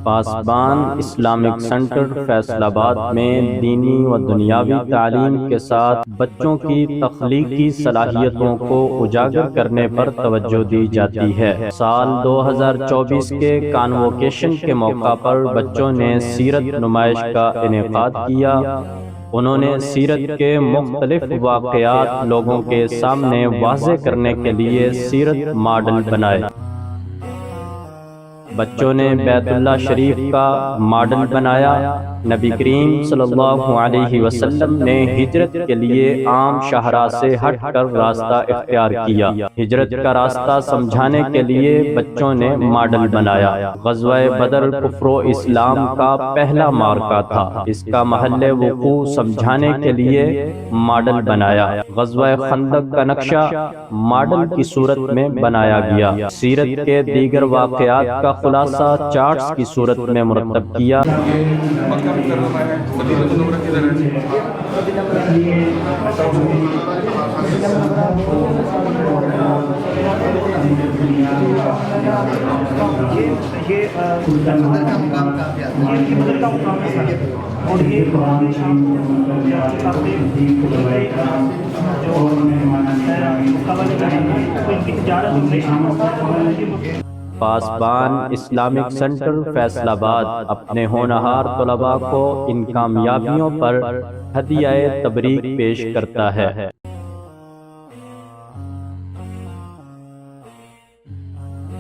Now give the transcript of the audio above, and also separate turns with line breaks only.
پاسبان Islamic centre Faisal آباد میں دینی و دنیاوی تعلیم کے ساتھ بچوں کی تخلیقی صلاحیتوں کو اجاگر کرنے پر توجہ دی جاتی ہے۔ سال 2024 کے کانووکیشن کے موقع پر بچوں نے سیرت نمائش کا انعقاد کیا۔ انہوں نے سیرت کے مختلف واقعات لوگوں کے سامنے واضح کرنے کے لیے سیرت ماڈل بنائے۔ بچوں نے بیت اللہ شریف کا ماڈل بنایا۔ نبی کریم صلی اللہ علیہ وسلم نے ہجرت کے لیے عام شاہراہ سے ہٹ کر راستہ اختیار کیا۔ ہجرت کا راستہ سمجھانے کے لیے بچوں نے ماڈل بنایا۔ غزوہ بدر کفر و اسلام کا پہلا معرکہ تھا، اس کا محل وقوع سمجھانے کے لیے ماڈل بنایا۔ غزوہ خندق کا نقشہ ماڈل کی صورت میں بنایا گیا۔ سیرت کے دیگر واقعات کا خلاصہ چارٹس کی صورت میں مرتب کیا۔ پاسبان اسلامک سینٹر فیصل آباد اپنے ہونہار طلباء کو ان کامیابیوں پر ہدیہ تبریک پیش کرتا ہے۔